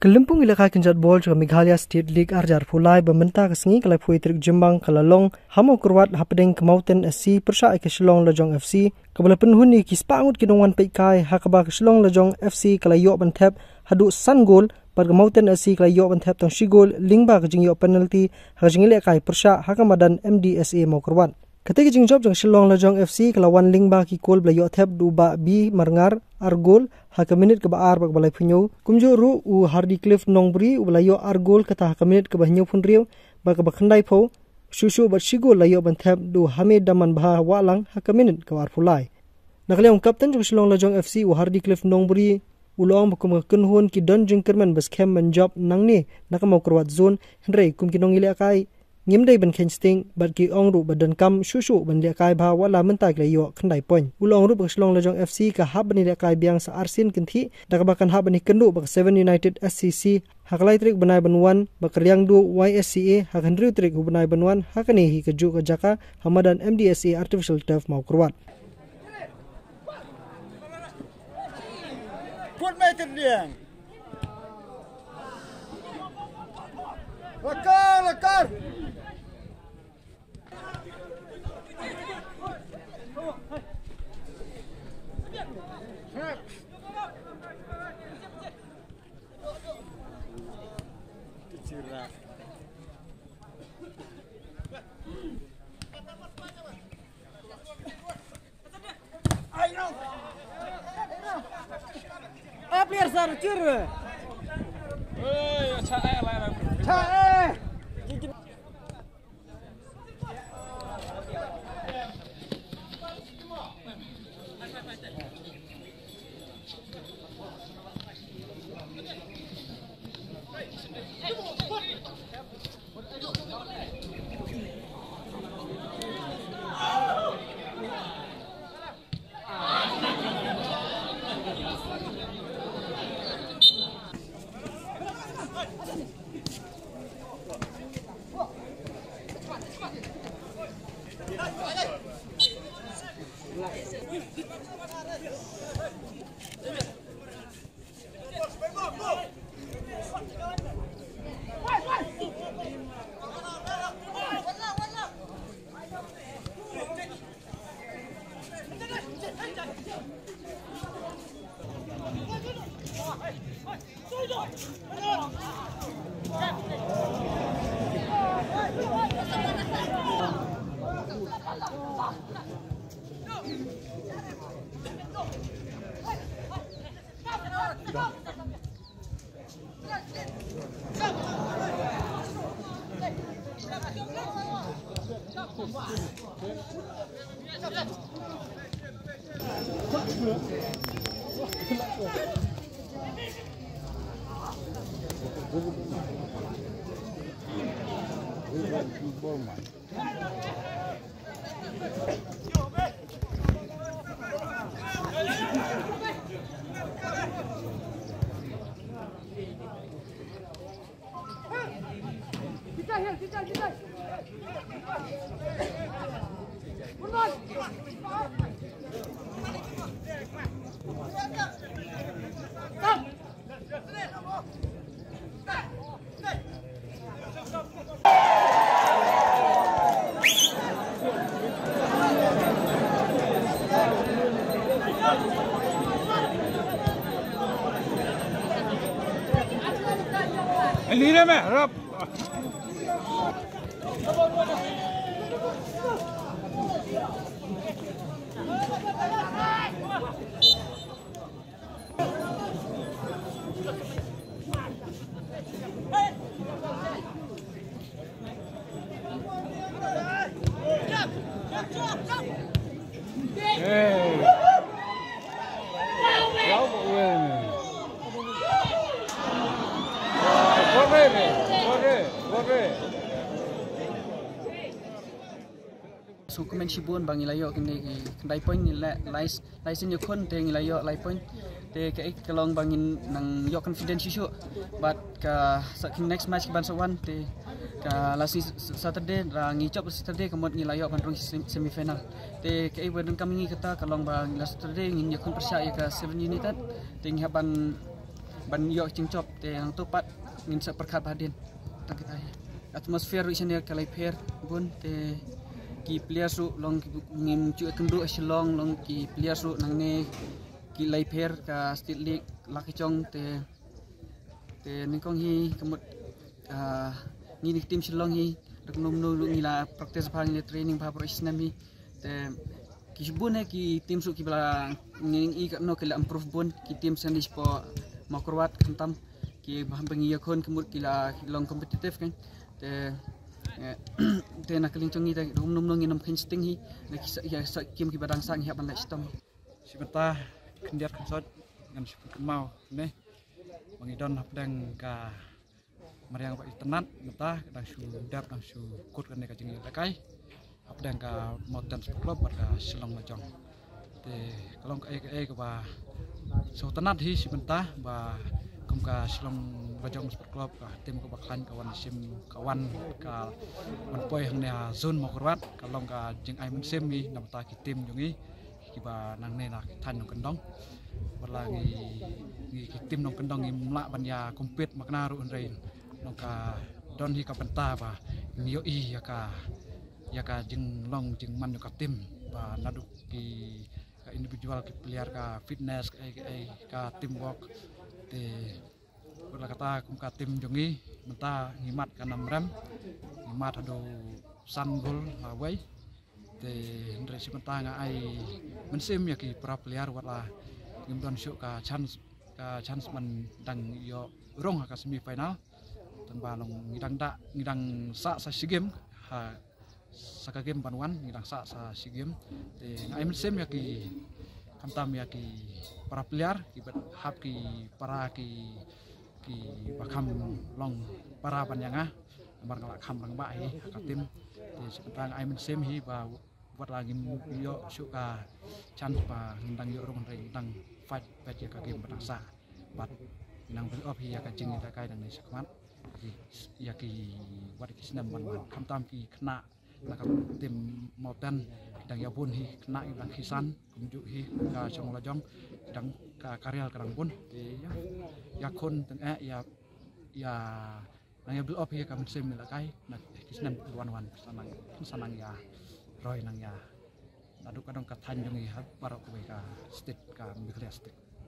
Kelempung ilaka kenjat bol juga Meghalaya State League arjar pulai bermenta kesengi kalai puitrik Jembang kalalong hamo kurwat hapedeng ke Mountain SC persya ke Shillong Lejong FC kabala penhuni kispangut kidongwan peikai hakaba ke Shillong Lejong FC kalai yok bantep hadu san gol pada Mountain SC kalai yok bantep tong shigol lingba ke jing yok penalti hajing ilaka persya hakamadan MDSA mau kurwat. Ketika jing job jang Shillong Lejong FC kelawan lingba ki kol bela yok tep duba bi marngar argol haka minit ke baar bak balai punyo kumjo ru u Hardy Cliff Nongbri u belayo argol kata haka minit ke bahnyo pun riu bak bakhandai po shushu bat shigo layo bantep du Hamid Daman bah walang haka minit ke war pulai nakaliang kapten jang Shillong Lejong FC u Hardy Cliff Nongbri ulong bakum kenhun ki don jing kerman bas kem menjob nangni nakamau kurwat zone hendrei kum kinong ile akai ngimdai ban kensting bat ki ongru badan kam shushu ban le kai bha wala mentai le yo khandai point ulong ru bak Shillong Lejong FC ka hab ni le kai biang sa arsin kinthi dakabakan hab ni kendu bak 7 United SCC haklai trik banai banwan bak riang du YSCA hakandru trik hu banai banwan hakani hi keju ka jaka hamadan MDSA artificial turf mau kurwat put meter dia lakar Aplir sar cure. Oi, chae la. Chae. Elire mi? Rab. So komen shibun bang ilayo kini kendai point ni license yukun te ilayo lai point te ke kelong bangin nang yo confidence isu but ka next match ban sawan te ka last Saturday rangi chop Saturday kemot ilayo bandung semifinal te ke badan kami kata kelong bang last Saturday ngin yukun persia ya ka 7 United te ngaban ban yo cingcop te yang topat ngin sa perkat badin tang kita atmosfer ri sini kalai pher bun te ki player su long ngim chu kendu asilong long ki player su nang ne ki lai pher ka state league lakicong te nikong hi kemut ni tim silong hi dak nom no ngila practice phang ni training pha professional mi te kisbun ki tim su ki bala nging I no kila improve bun ki tim sandis po makurwat kentam ki bahang ya kon kemut kila long kompetitif kan te nak kelingcong ni dum nom no nginam khin sting hi nak ya kim ki badang sang hi ban lai stom sibeta kendiat kensot ngan mau ne mangidon hapdang ka mariang pak tenat meta kadang su dap kadang su kut kan ka jingi lakai hapdang ka mountain club ka silong lajong te kalong ka ba so tenat hi sibeta ba kum ka silong lajong sport club ka tim ka baklan kawan sim kawan ka manpoi hang ne zone mokrwat kalong ka jing ai mun sim mi namta ki tim jungi ki ba nang ne nak than nong kendong wala ngi ki tim nong kendong ngi mla banya kompet makna ru rein nong ka don hi ka penta ba nio I ya ka jing long jing man ka tim ba nadu ki ka individual ki player ka fitness ka teamwork te wala kata kum ka tim jungi menta ngimat ka namram ngimat ado sanggol mawai te ndre simenta nga ai mensim ya ki pra player wala ngimdon syuk ka chance man dang yo rong ka semi final tan balong ngidang sa SEA Games ha saka game banwan ngidang sa SEA Games te ngai mensim ya ki kamtam ya ki para player ki hap ki para ki bakam long para banyanga bar ngala kham rang ba hi ka tim te simenta ngai mensim hi ba buat lagi yo suka chance pa ndang yo rong reng ndang fight ya ka game bangsa bat nang build up hi ya ka jing ta kai nang ni sakmat ya ki wat ki sinam man kham tam ki khna na ka tim mountain dang ya bun hi khna dang khisan kum ju hi ka chong la jong dang ka karyal karang bun te ya khon teng ya nang ya build up hi ka sim la kai na ki sinam wan sanang ya roy nang ya nadu kadang ka than jungi ha para ka state ka miklia state